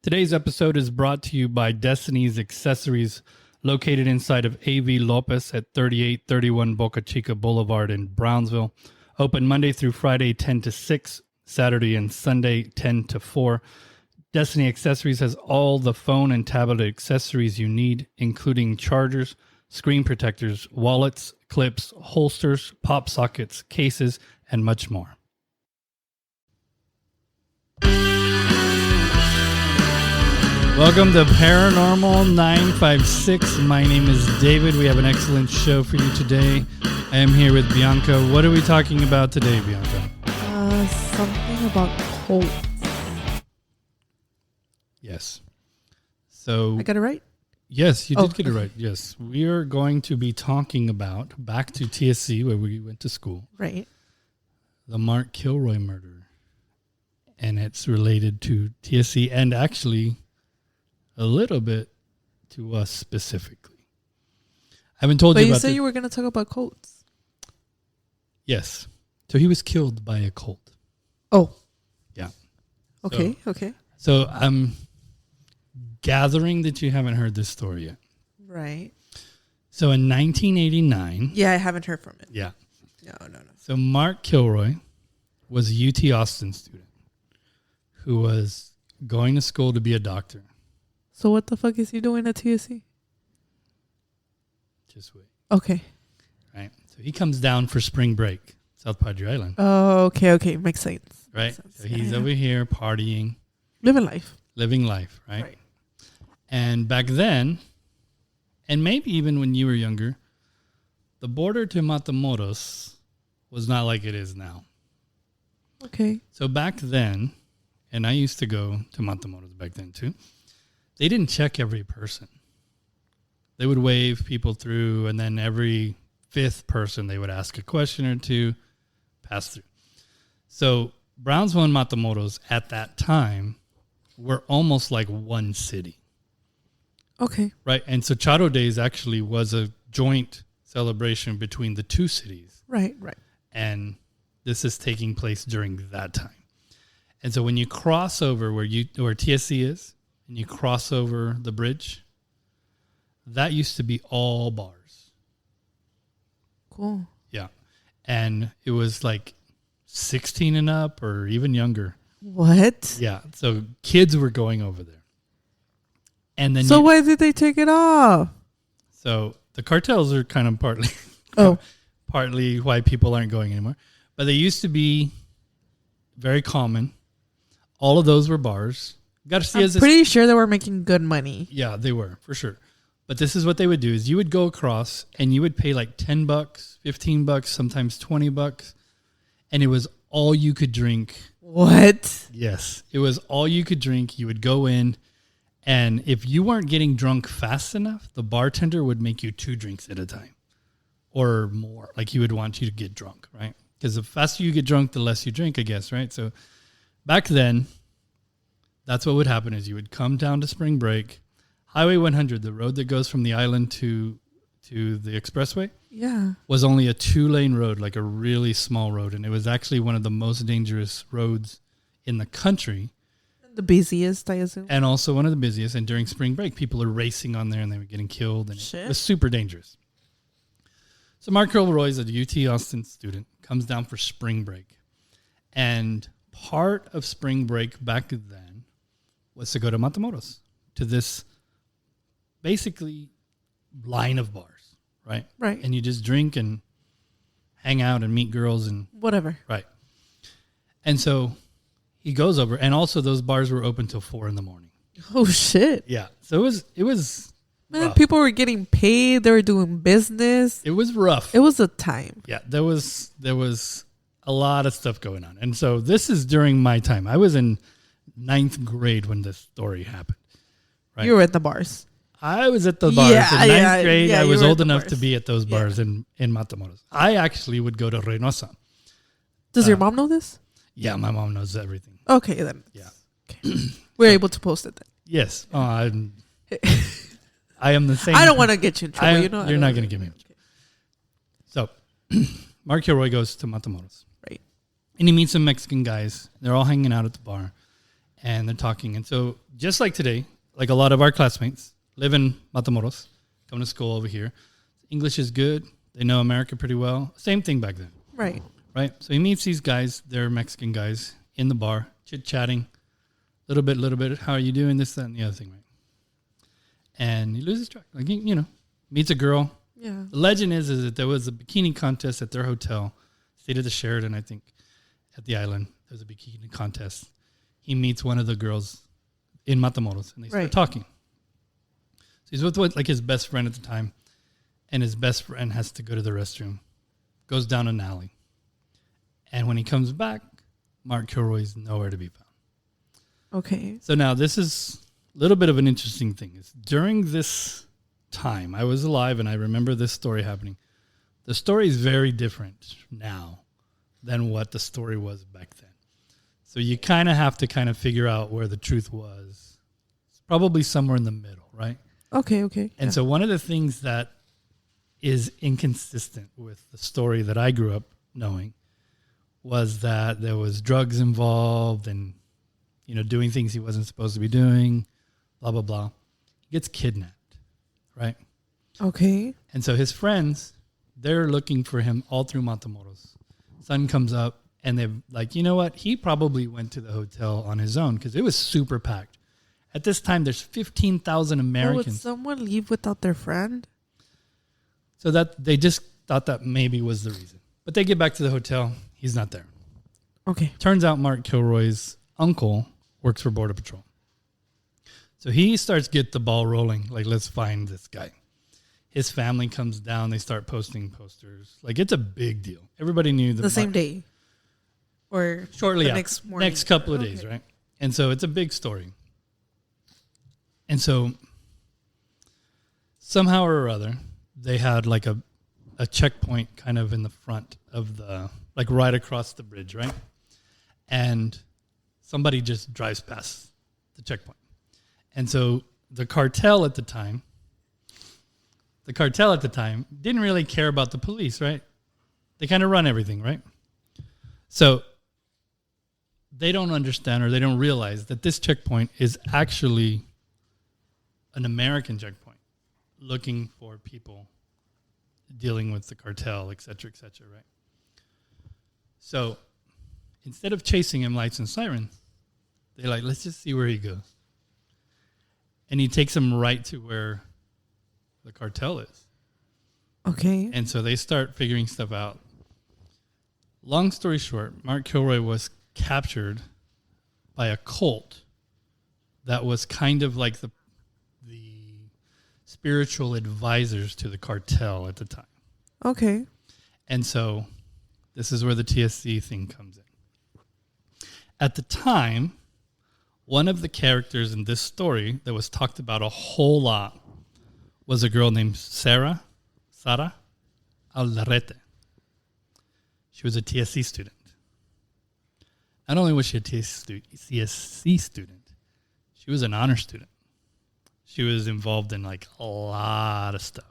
Today's episode is brought to you by Destiny's Accessories, located inside of A.V. Lopez at 3831 Boca Chica Boulevard in Brownsville. Open Monday through Friday, 10 to 6, Saturday and Sunday, 10 to 4. Destiny Accessories has all the phone and tablet accessories you need, including chargers, screen protectors, wallets, clips, holsters, pop sockets, cases, and much more. Welcome to Paranormal 956. My name is David. We have an excellent show for you today. I am here with Bianca. What are we talking about today, Bianca? Something about cults. Yes. So I got it right? Yes, you did get it right. Yes. We are going to be talking about, back to TSC where we went to school. Right. The Mark Kilroy murder. And it's related to TSC and actually a little bit to us specifically. I haven't told you about But you said you were going to talk about cults. Yes. So he was killed by a cult. Oh. Yeah. Okay, okay. So I'm gathering that you haven't heard this story yet. Right. So in 1989. Yeah, I haven't heard from it. Yeah. No. So Mark Kilroy was a UT Austin student who was going to school to be a doctor. So what the fuck is he doing at TSC? Just wait. Okay. Right. So he comes down for spring break, South Padre Island. Oh, okay. Makes sense. Right. Makes sense. So he's over here partying. Living life. Right? And back then, and maybe even when you were younger, the border to Matamoros was not like it is now. Okay. So back then, and I used to go to Matamoros back then too, they didn't check every person. They would wave people through, and then every fifth person they would ask a question or two, pass through. So Brownsville and Matamoros at that time were almost like one city. Okay. Right. And so Charo Days actually was a joint celebration between the two cities. Right. And this is taking place during that time. And so when you cross over where TSC is, and you cross over the bridge, that used to be all bars. Cool. Yeah. And it was like 16 and up or even younger. What? Yeah. So kids were going over there. And then why did they take it off? So the cartels are kind of partly why people aren't going anymore. But they used to be very common. All of those were bars. I'm pretty sure they were making good money. Yeah, they were, for sure. But this is what they would do is you would go across and you would pay like $10, $15, sometimes $20. And it was all you could drink. What? Yes. It was all you could drink. You would go in, and if you weren't getting drunk fast enough, the bartender would make you 2 drinks at a time or more. Like he would want you to get drunk, right? Because the faster you get drunk, the less you drink, I guess, right? So back then, that's what would happen is you would come down to spring break. Highway 100, the road that goes from the island to the expressway, was only a 2-lane road, like a really small road. And it was actually one of the most dangerous roads in the country. The busiest, I assume. And also one of the busiest. And during spring break, people are racing on there and they were getting killed. And it was super dangerous. So Mark Kilroy is a UT Austin student, comes down for spring break. And part of spring break back then was to go to Matamoros, to this basically line of bars, right? Right. And you just drink and hang out and meet girls and whatever. Right. And so he goes over, and also those bars were open till 4 a.m. Oh shit. Yeah. So it was Man, rough. people were getting paid, they were doing business. It was rough. It was a time. Yeah, there was a lot of stuff going on. And so this is during my time. I was in 9th grade when this story happened. Right? You were at the bars. I was at the bars. Yeah, in 9th grade, I was old enough bars. to be at those bars in Matamoros. I actually would go to Reynosa. Does your mom know this? Yeah, my mom knows everything. Okay, then. Yeah. Okay. We're able to post it then. Yes. I am the same. I don't want to get you in trouble. You're not going to get me in trouble. So, Mark Kilroy goes to Matamoros. Right. And he meets some Mexican guys. They're all hanging out at the bar. and they're talking. And so just like today, like a lot of our classmates live in Matamoros, come to school over here. English is good. They know America pretty well. Same thing back then. Right. Right. So he meets these guys. They're Mexican guys in the bar, chit-chatting. Little bit. How are you doing? This, that, and the other thing, right? And he loses track. Like, meets a girl. Yeah. The legend is that there was a bikini contest at their hotel. Stayed at the Sheraton, I think, at the island. There's a bikini contest. He meets one of the girls in Matamoros, and they start talking. So he's with like his best friend at the time, and his best friend has to go to the restroom. Goes down an alley. And when he comes back, Mark Kilroy's nowhere to be found. Okay. So now this is a little bit of an interesting thing. Is during this time, I was alive and I remember this story happening. The story is very different now than what the story was back then. So you kind of have to figure out where the truth was. It's probably somewhere in the middle, right? Okay. And so one of the things that is inconsistent with the story that I grew up knowing was that there was drugs involved and, doing things he wasn't supposed to be doing, blah, blah, blah. He gets kidnapped, right? Okay. And so his friends, they're looking for him all through Matamoros. Sun comes up and they're like, you know what? He probably went to the hotel on his own because it was super packed. At this time, there's 15,000 Americans. Would someone leave without their friend? So that they just thought that maybe was the reason. But they get back to the hotel. He's not there. Okay. Turns out Mark Kilroy's uncle works for Border Patrol. So he starts get the ball rolling. Like, let's find this guy. His family comes down. They start posting posters. Like, it's a big deal. Everybody knew the same day. Or shortly the after. next morning. Next couple of days, right? And so it's a big story. And so somehow or other, they had like a checkpoint kind of in the front of like right across the bridge, right? And somebody just drives past the checkpoint. And so the cartel at the time didn't really care about the police, right? They kind of run everything, right? So they don't understand or they don't realize that this checkpoint is actually an American checkpoint looking for people dealing with the cartel, et cetera, right? So instead of chasing him lights and sirens, they're like, let's just see where he goes. And he takes him right to where the cartel is. Okay. And so they start figuring stuff out. Long story short, Mark Kilroy was captured by a cult that was kind of like the spiritual advisors to the cartel at the time. Okay. And so this is where the TSC thing comes in. At the time, one of the characters in this story that was talked about a whole lot was a girl named Sara Aldarete. She was a TSC student. Not only was she a TSC student, she was an honor student. She was involved in like a lot of stuff.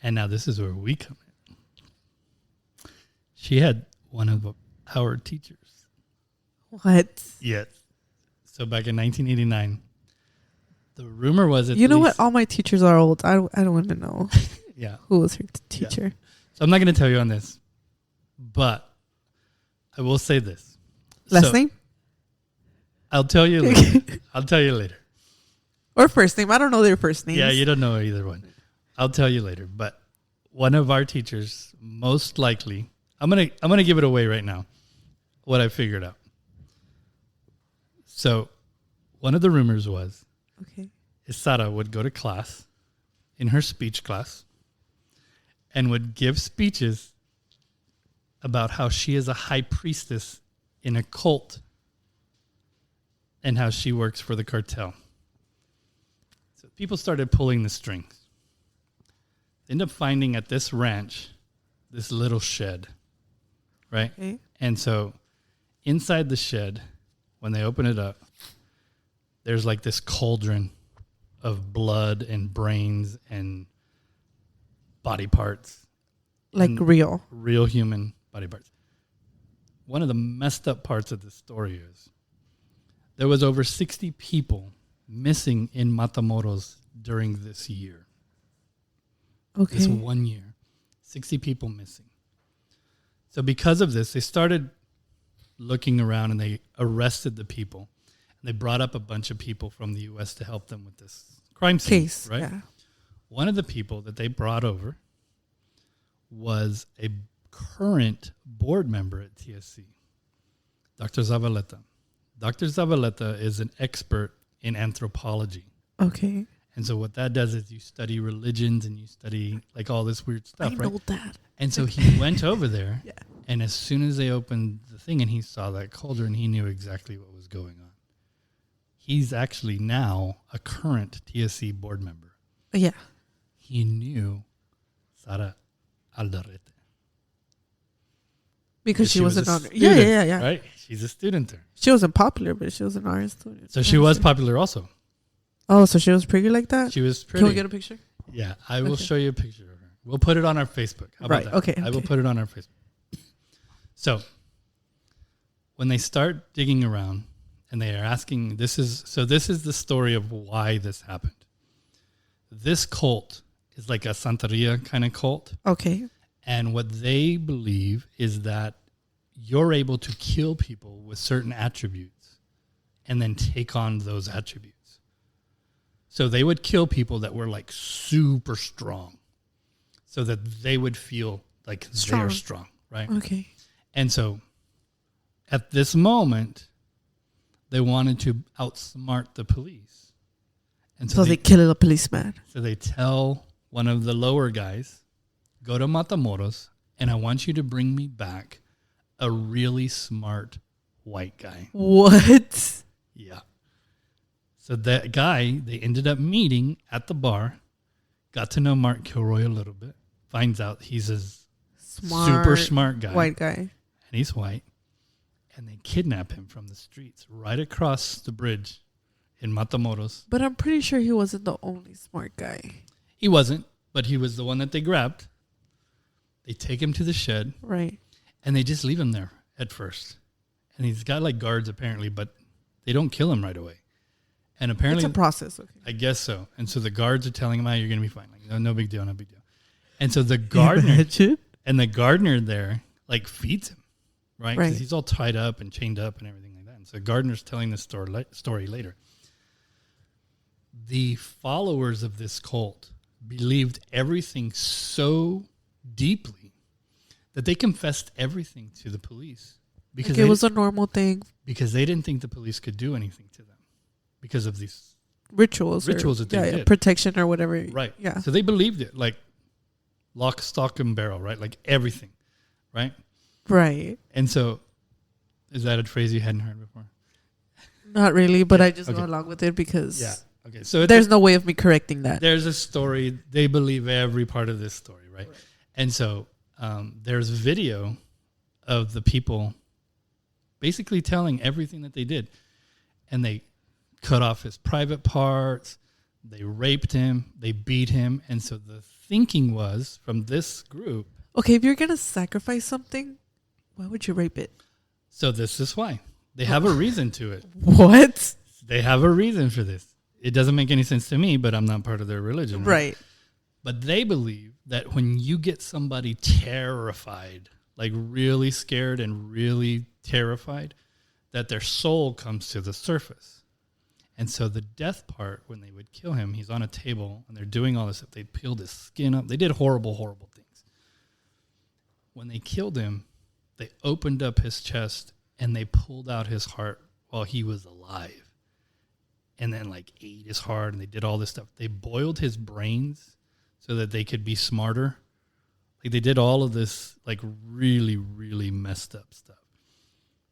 And now this is where we come in. She had one of our teachers. What? Yes. So back in 1989, the rumor was that what? All my teachers are old. I don't want to know. Yeah. Who was her teacher? Yeah. So I'm not going to tell you on this, but I will say this. Last name? I'll tell you later. Or first name. I don't know their first names. Yeah, you don't know either one. I'll tell you later. But one of our teachers, most likely, I'm gonna give it away right now, what I figured out. So one of the rumors was Sara would go to class, in her speech class, and would give speeches about how she is a high priestess in a cult and how she works for the cartel. So people started pulling the strings. They end up finding at this ranch this little shed, right? Okay. And so inside the shed, when they open it up, there's like this cauldron of blood and brains and body parts. Like real human body parts. One of the messed up parts of the story is there was over 60 people missing in Matamoros during this year. Okay. This 1 year. 60 people missing. So because of this, they started looking around and they arrested the people. And they brought up a bunch of people from the U.S. to help them with this crime scene. Case, right? yeah. One of the people that they brought over was a current board member at TSC, Dr. Zavaleta. Dr. Zavaleta is an expert in anthropology. Okay. And so what that does is you study religions and you study like all this weird stuff, I right? know that. And so he went over there, Yeah. and as soon as they opened the thing and he saw that cauldron, he knew exactly what was going on. He's actually now a current TSC board member. Yeah. He knew Sara Alderete. Because she was an a honor. student, Yeah. Right? She's a student there. She wasn't popular, but she was an honor student. So she was popular also. Oh, so she was pretty like that? She was pretty. Can we get a picture? Yeah, I will Okay. show you a picture of her. We'll put it on our Facebook. How about Right, that? okay, I will okay. put it on our Facebook. So when they start digging around and they are asking, this is the story of why this happened. This cult is like a Santeria kind of cult. Okay. And what they believe is that you're able to kill people with certain attributes and then take on those attributes. So they would kill people that were like super strong so that they would feel like they're strong, right? Okay. And so at this moment, they wanted to outsmart the police. And So they kill a policeman. So they tell one of the lower guys, go to Matamoros, and I want you to bring me back a really smart white guy. What? Yeah. So that guy, they ended up meeting at the bar, got to know Mark Kilroy a little bit, finds out he's a super smart guy. White guy. And he's white. And they kidnap him from the streets right across the bridge in Matamoros. But I'm pretty sure he wasn't the only smart guy. He wasn't, but he was the one that they grabbed. They take him to the shed. Right. And they just leave him there at first. And he's got like guards apparently, but they don't kill him right away. And apparently, it's a process. Okay. I guess so. And so the guards are telling him, you're going to be fine. Like, no big deal, no big deal. And so the gardener there like feeds him, right? Because he's all tied up and chained up and everything like that. And so the gardener's telling this story later. The followers of this cult believed everything so deeply that they confessed everything to the police because it was a normal thing. Because they didn't think the police could do anything to them because of these rituals that they did. Protection or whatever. Right. Yeah. So they believed it, like lock, stock, and barrel, right? Like everything, right? Right. And so, is that a phrase you hadn't heard before? Not really, but Yeah, I just go along with it because Okay. So there's no way of me correcting that. There's a story. They believe every part of this story, right? And so there's video of the people basically telling everything that they did. And they cut off his private parts. They raped him. They beat him. And so the thinking was from this group. Okay, if you're going to sacrifice something, why would you rape it? So this is why. They have a reason to it. What? They have a reason for this. It doesn't make any sense to me, but I'm not part of their religion. Right. But they believe that when you get somebody terrified, like really scared and really terrified, that their soul comes to the surface. And so the death part, when they would kill him, he's on a table and they're doing all this stuff. They peeled his skin up. They did horrible, horrible things. When they killed him, they opened up his chest and they pulled out his heart while he was alive. And then like ate his heart and they did all this stuff. They boiled his brains so that they could be smarter. Like they did all of this like really, really messed up stuff.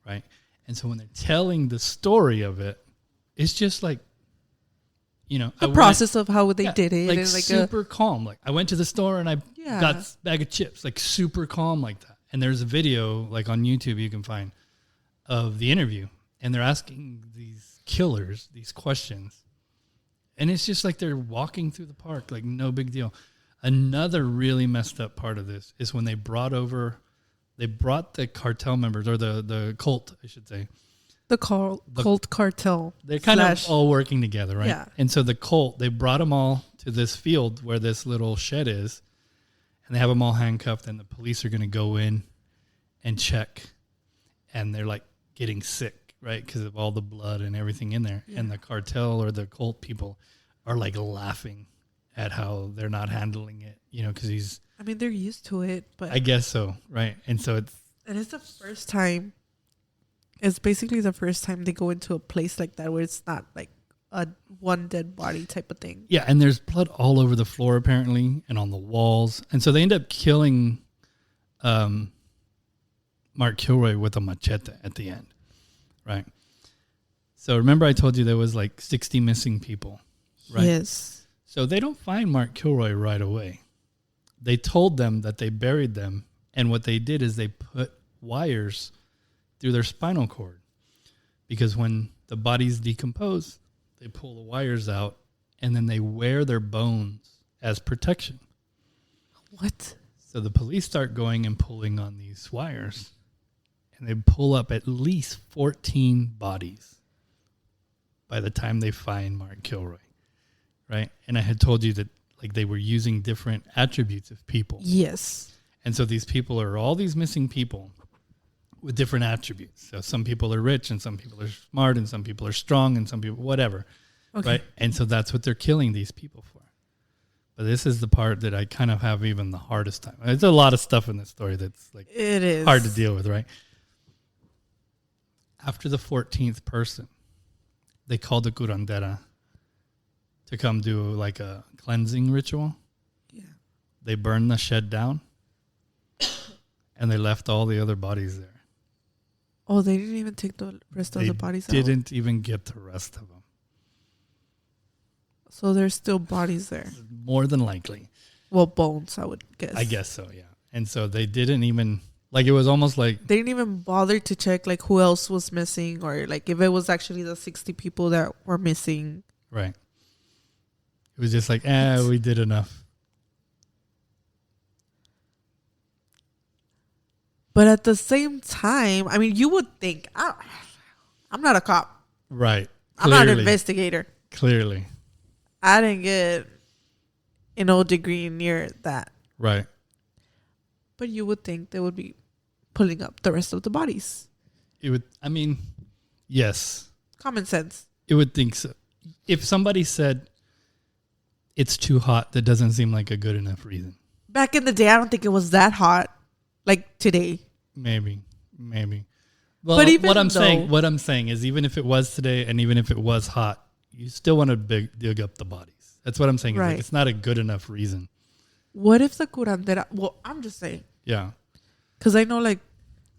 Right? And so when they're telling the story of it, it's just like, you know, the process of how they did it. Like and super calm. Like I went to the store and I got a bag of chips, like super calm like that. And there's a video like on YouTube you can find of the interview. And they're asking these killers these questions. And it's just like they're walking through the park, like no big deal. Another really messed up part of this is when they brought the cartel members or the cult, I should say. the cult cartel. They're kind of all working together, right? Yeah. And so the cult, they brought them all to this field where this little shed is, and they have them all handcuffed, and the police are going to go in and check, and they're like getting sick, right? Because of all the blood and everything in there. Yeah. And the cartel or the cult people are like laughing at how they're not handling it, you know, because they're used to it, but I guess so, right? And so it's the first time. It's basically the first time they go into a place like that where it's not like a one dead body type of thing. Yeah, and there's blood all over the floor apparently, and on the walls, and so they end up killing Mark Kilroy with a machete at the end, right? So remember I told you there was like 60 missing people, right? Yes. So they don't find Mark Kilroy right away. They told them that they buried them, and what they did is they put wires through their spinal cord, because when the bodies decompose, they pull the wires out, and then they wear their bones as protection. What? So the police start going and pulling on these wires, and they pull up at least 14 bodies by the time they find Mark Kilroy, right? And I had told you that like they were using different attributes of people. Yes. And so these people are all these missing people with different attributes. So some people are rich, and some people are smart, and some people are strong, and some people whatever, right? And so that's what they're killing these people for. But this is the part that I kind of have even the hardest time. There's a lot of stuff in this story that's like it is hard to deal with, right? After the 14th person, they called the curandera to come do like a cleansing ritual. Yeah. They burned the shed down, and they left all the other bodies there. Oh, they didn't even take the rest of the bodies out? They didn't even get the rest of them. So there's still bodies there? More than likely. Well, bones, I would guess. I guess so, yeah. And so they didn't even, like, it was almost like... They didn't even bother to check, like, who else was missing, or, like, if it was actually the 60 people that were missing. Right. It was just like, we did enough. But at the same time, you would think, I'm not a cop. Right. Clearly. I'm not an investigator. Clearly. I didn't get degree near that. Right. But you would think they would be pulling up the rest of the bodies. It would, yes. Common sense. It would think so. If somebody said it's too hot, that doesn't seem like a good enough reason. Back in the day, I don't think it was that hot. Like today. Maybe. Well, but even what I'm saying is, even if it was today and even if it was hot, you still want to dig up the bodies. That's what I'm saying. Right. Like, it's not a good enough reason. What if the curandera... Well, I'm just saying. Yeah. Because I know, like,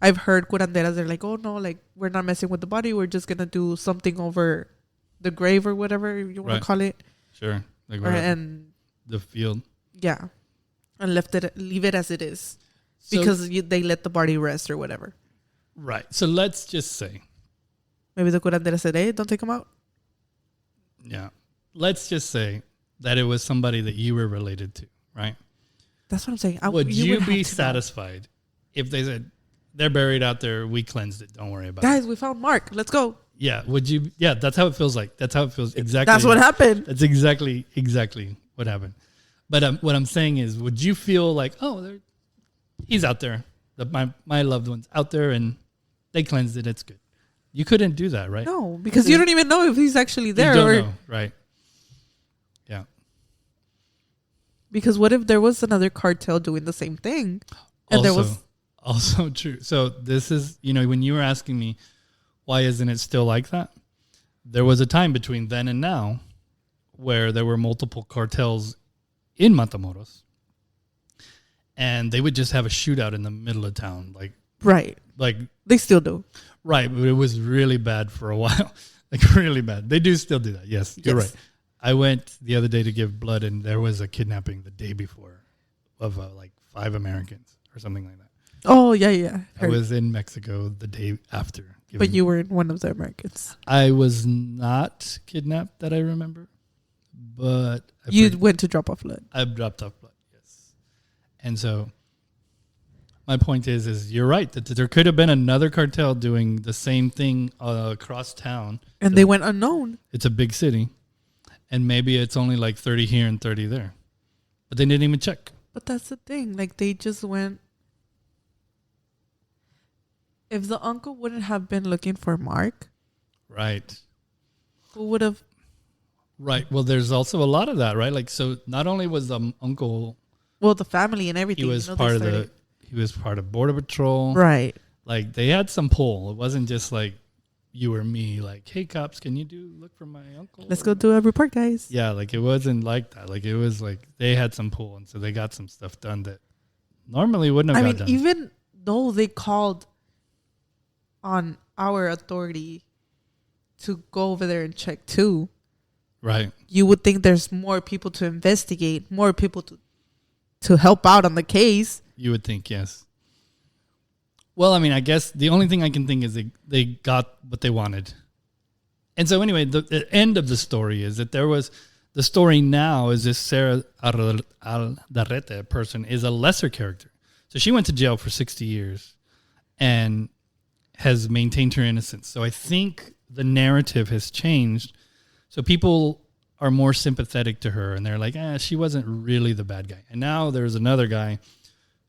I've heard curanderas, they're like, oh, no, like, we're not messing with the body. We're just going to do something over the grave or whatever you want to call it. Sure. Like and the field. Yeah. And leave it as it is. So, because they let the body rest or whatever. Right. So let's just say. Maybe the curandera said, hey, don't take them out. Yeah. Let's just say that it was somebody that you were related to, right? That's what I'm saying. Would you be satisfied if they said, they're buried out there, we cleansed it, don't worry about it? Guys, we found Mark. Let's go. Yeah. Would you? Yeah, that's how it feels like. That's how it feels. Exactly. That's what happened. That's exactly what happened. But what I'm saying is, would you feel like, he's out there, my loved one's out there, and they cleansed it, it's good? You couldn't do that, right? No, because you don't even know if he's actually there. You don't know, right? Yeah. Because what if there was another cartel doing the same thing? And there was also true. So this is, when you were asking me, why isn't it still like that? There was a time between then and now where there were multiple cartels in Matamoros, and they would just have a shootout in the middle of town. Right. Like they still do. Right. But it was really bad for a while. Like really bad. They do still do that. Yes, you're right. I went the other day to give blood, and there was a kidnapping the day before of 5 Americans or something like that. Oh, yeah. I was in Mexico the day after. But you were one of the Americans. I was not kidnapped that I remember, but... You went to drop off blood. I dropped off blood, yes. And so my point is you're right that there could have been another cartel doing the same thing across town, and they went unknown. It's a big city, and maybe it's only like 30 here and 30 there, but they didn't even check. But that's the thing. Like, they just went. If the uncle wouldn't have been looking for Mark, right? Who would have? Right. Well, there's also a lot of that, right? Like, so not only was the uncle, well, the family and everything. he was part of he was part of Border Patrol, right? Like, they had some pull. It wasn't just like you or me. Like, hey, cops, can you look for my uncle? Let's go do a report, guys. Yeah, like it wasn't like that. Like, it was like they had some pull, and so they got some stuff done that normally wouldn't have got done. Even though they called on our authority to go over there and check too, right? You would think there's more people to investigate, more people to help out on the case. You would think, yes. Well, I mean, I guess the only thing I can think is they got what they wanted. And so anyway, the end of the story is that the story now is this Sarah Aldarrete person is a lesser character. So she went to jail for 60 years and has maintained her innocence. So I think the narrative has changed. So people are more sympathetic to her, and they're like, she wasn't really the bad guy. And now there's another guy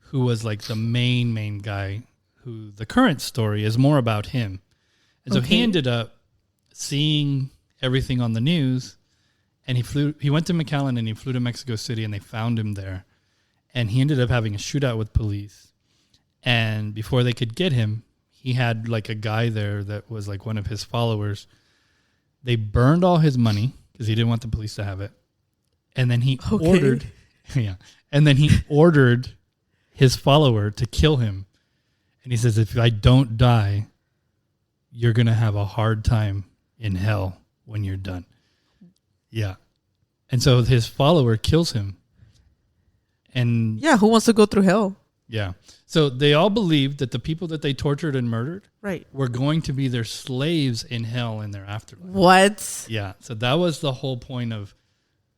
who was like the main guy, who the current story is more about him. And so he ended up seeing everything on the news, and he went to McAllen and he flew to Mexico City, and they found him there. And he ended up having a shootout with police. And before they could get him, he had like a guy there that was like one of his followers. They burned all his money because he didn't want the police to have it. And then he ordered his follower to kill him. And he says, if I don't die, you're going to have a hard time in hell when you're done. Yeah. And so his follower kills him. And yeah, who wants to go through hell? Yeah. So they all believed that the people that they tortured and murdered were going to be their slaves in hell in their afterlife. What? Yeah. So that was the whole point of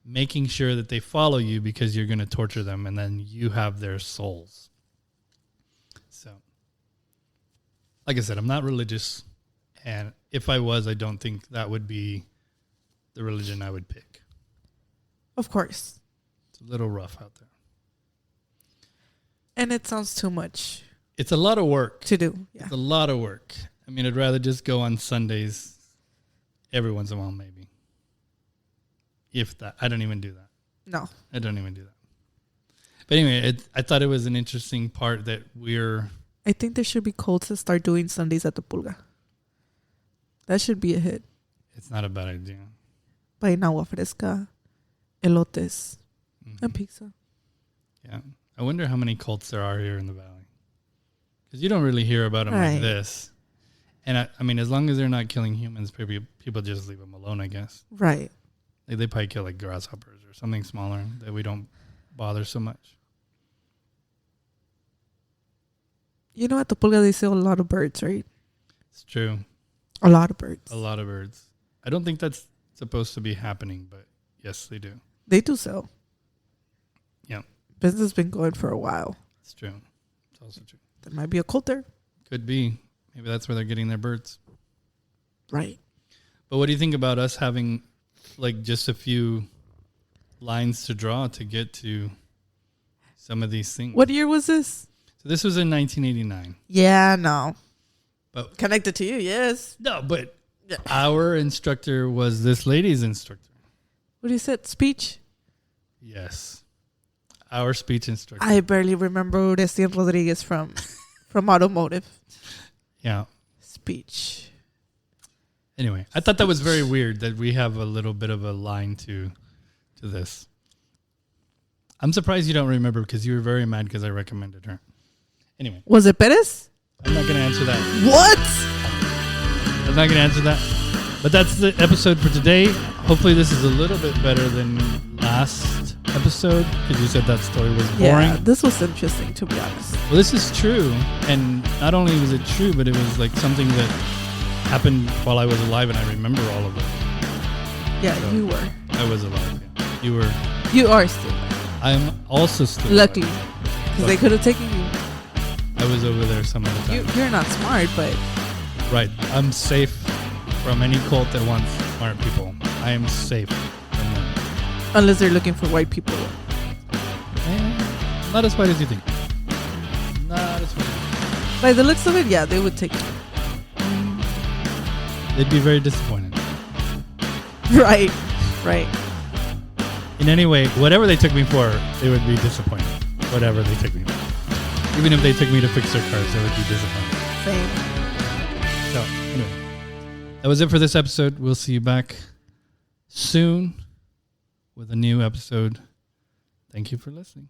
making sure that they follow you, because you're going to torture them and then you have their souls. So, like I said, I'm not religious. And if I was, I don't think that would be the religion I would pick. Of course. It's a little rough out there. And it sounds too much. It's a lot of work to do. Yeah. It's a lot of work. I mean, I'd rather just go on Sundays every once in a while, maybe. If that. I don't even do that. No. I don't even do that. But anyway, I thought it was an interesting part that I think there should be cults that start doing Sundays at the Pulga. That should be a hit. It's not a bad idea. Buy agua fresca, elotes, and pizza. Yeah. I wonder how many cults there are here in the valley. Because you don't really hear about them like this. And I mean, as long as they're not killing humans, people just leave them alone, I guess. Right. Like, they probably kill like grasshoppers or something smaller that we don't bother so much. You know, at the Pulga, they sell a lot of birds, right? It's true. A lot of birds. A lot of birds. I don't think that's supposed to be happening, but yes, they do. They do sell. Yeah. Business has been going for a while. It's true. It's also true. There might be a cult there. Could be. Maybe that's where they're getting their birds. Right. But what do you think about us having like just a few lines to draw to get to some of these things? What year was this? So this was in 1989. Yeah, no. But connected to you, yes. No, but our instructor was this lady's instructor. What you said? Speech? Yes. Our speech instructor. I barely remember Orestian Rodriguez from Automotive. Yeah. Speech. Anyway, I thought that was very weird that we have a little bit of a line to this. I'm surprised you don't remember, because you were very mad because I recommended her. Anyway. Was it Perez? I'm not going to answer that. What? I'm not going to answer that. But that's the episode for today. Hopefully this is a little bit better than last episode, because you said that story was boring. Yeah, this was interesting, to be honest. Well, this is true. And not only was it true, but it was like something that happened while I was alive, and I remember all of it. Yeah, so you were. I was alive. Yeah. You were. You are still alive. I'm also still luckily, alive. because they could have taken you. I was over there some of the time. You're not smart, but Right. I'm safe from any cult that wants smart people. I am safe from them. unless they're looking for white people. Not as white as you think. Not as white as you think. By the looks of it, yeah, they would take it. They'd be very disappointed. Right. In any way, whatever they took me for, they would be disappointed. Whatever they took me for. Even if they took me to fix their cars, they would be disappointed. Same. So, anyway. That was it for this episode. We'll see you back soon with a new episode. Thank you for listening.